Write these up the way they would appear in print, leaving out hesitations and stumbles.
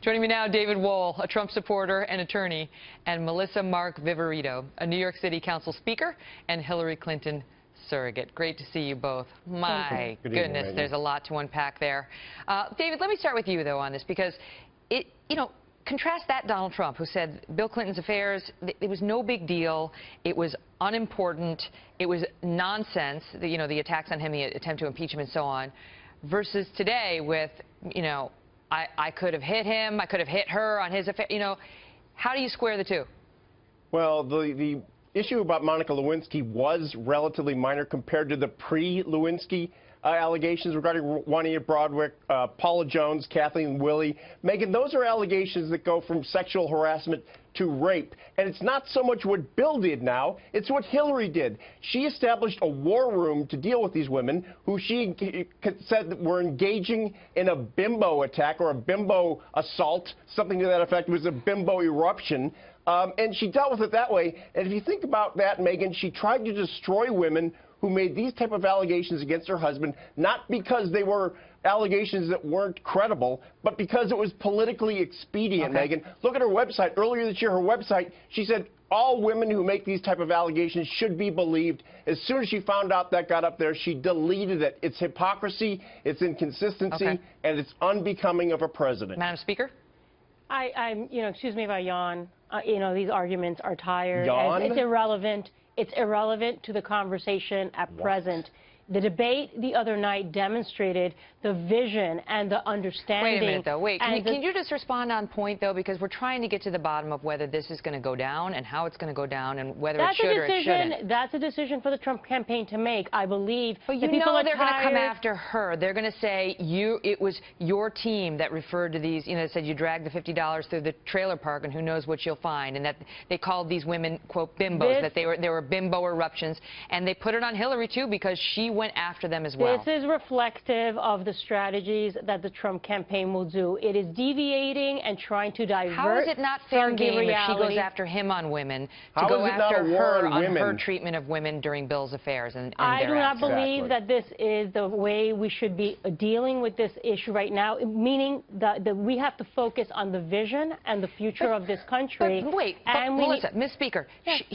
Joining me now, David Wohl, a Trump supporter and attorney, and Melissa Mark-Viverito, a New York City Council speaker and Hillary Clinton surrogate. Great to see you both. My goodness, there's a lot to unpack there. David, let me start with you, though, on this, because contrast that Donald Trump, who said Bill Clinton's affairs, it was no big deal, it was unimportant, it was nonsense, the attacks on him, the attempt to impeach him and so on, versus today with, I could have hit him, I could have hit her on his affair. How do you square the two? Well, the issue about Monica Lewinsky was relatively minor compared to the pre-Lewinsky allegations regarding Juanita Broadwick, Paula Jones, Kathleen Willey. Megan, those are allegations that go from sexual harassment to rape. And it's not so much what Bill did now, it's what Hillary did. She established a war room to deal with these women who she said were engaging in a bimbo attack or a bimbo assault, something to that effect. It was a bimbo eruption. And she dealt with it that way. And if you think about that, Megan, she tried to destroy women who made these type of allegations against her husband, not because they were allegations that weren't credible, but because it was politically expedient, Megan. Look at her website. Earlier this year, her website, she said all women who make these type of allegations should be believed. As soon as she found out that got up there, she deleted it. It's hypocrisy, it's inconsistency, and it's unbecoming of a president. Madam Speaker? Excuse me if I yawn. These arguments are tired. Yawn? It's irrelevant. It's irrelevant to the conversation at present. The debate the other night demonstrated the vision and the understanding. Wait a minute, though. Wait, can you just respond on point, though? Because we're trying to get to the bottom of whether this is going to go down and how it's going to go down and whether it should or it shouldn't. That's a decision for the Trump campaign to make, I believe. But you know they're going to come after her. They're going to say it was your team that referred to these, that said you dragged the $50 through the trailer park and who knows what you'll find, and that they called these women, quote, bimbos, that they were bimbo eruptions. And they put it on Hillary, too, because she went after them as well. This is reflective of the strategies that the Trump campaign will do. It is deviating and trying to divert. How is it not fair game if she goes after him on women to go after her on her treatment of women during Bill's affairs and I do not believe that this is the way we should be dealing with this issue right now, meaning that we have to focus on the vision and the future of this country. But wait, Melissa, Ms. Speaker,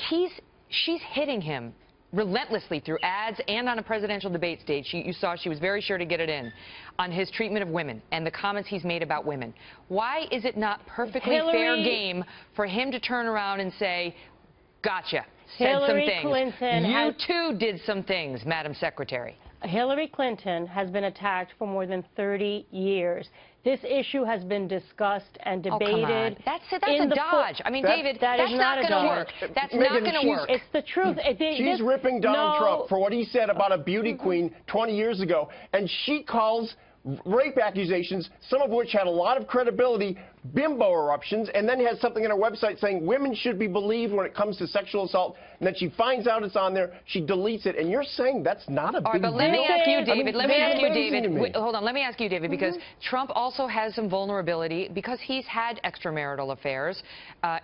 she's hitting him relentlessly through ads and on a presidential debate stage. You saw she was very sure to get it in on his treatment of women and the comments he's made about women. Why is it not perfectly fair game for him to turn around and say, gotcha, said some things. You too did some things, Madam Secretary. Hillary Clinton has been attacked for more than 30 years. This issue has been discussed and debated. That's a dodge. I mean, David, that's not going to work. That's not going to work. It's the truth. She's ripping Donald Trump for what he said about a beauty queen 20 years ago, and she calls rape accusations, some of which had a lot of credibility, bimbo eruptions, and then has something on her website saying women should be believed when it comes to sexual assault, and then she finds out it's on there, she deletes it, and you're saying that's not a big deal? But let me ask you, David, hold on, let me ask you, David, because Trump also has some vulnerability because he's had extramarital affairs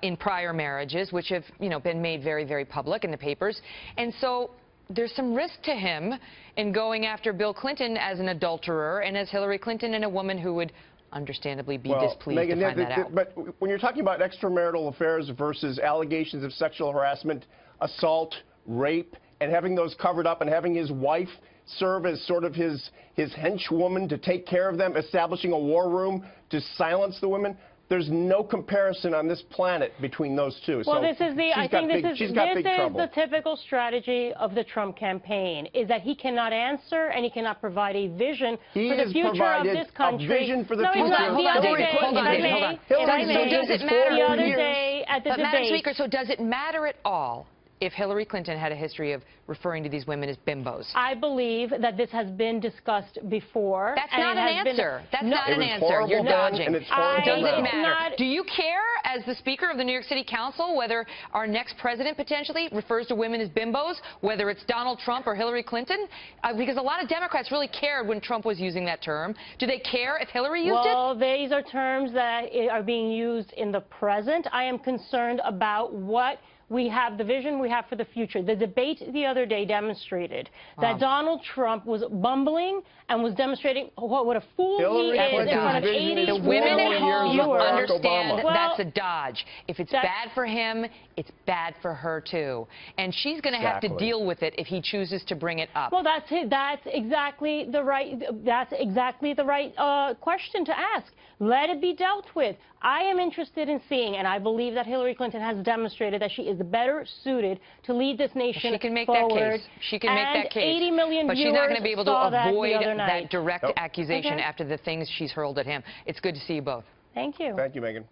in prior marriages, which have, been made very, very public in the papers, and so there's some risk to him in going after Bill Clinton as an adulterer and as Hillary Clinton and a woman who would understandably be displeased to find that out. But when you're talking about extramarital affairs versus allegations of sexual harassment, assault, rape, and having those covered up and having his wife serve as sort of his henchwoman to take care of them, establishing a war room to silence the women, there's no comparison on this planet between those two. Well, this is the typical strategy of the Trump campaign, is that he cannot answer and he cannot provide a vision for the future of this country. A vision for the future. Hold on. So does it matter? The other day at the debate. Madam Speaker, so does it matter at all if Hillary Clinton had a history of referring to these women as bimbos? I believe that this has been discussed before. That's not an answer. That's not an answer. You're dodging. Does it matter? Do you care, as the Speaker of the New York City Council, whether our next president potentially refers to women as bimbos, whether it's Donald Trump or Hillary Clinton? Because a lot of Democrats really cared when Trump was using that term. Do they care if Hillary used it? Well, these are terms that are being used in the present. I am concerned about what we have the vision we have for the future. The debate the other day demonstrated that Donald Trump was bumbling and was demonstrating what a fool he is in front of 80 The women at home viewers. understand Well, that's a dodge. If it's bad for him, it's bad for her too. And she's going to have to deal with it if he chooses to bring it up. Well, that's it. That's exactly the right question to ask. Let it be dealt with. I am interested in seeing, and I believe that Hillary Clinton has demonstrated that she is better suited to lead this nation she can make forward. that case. She can make that case. 80 million but she's not going to be able to avoid that direct accusation Okay. after the things she's hurled at him. It's good to see you both. Thank you. Thank you, Megan.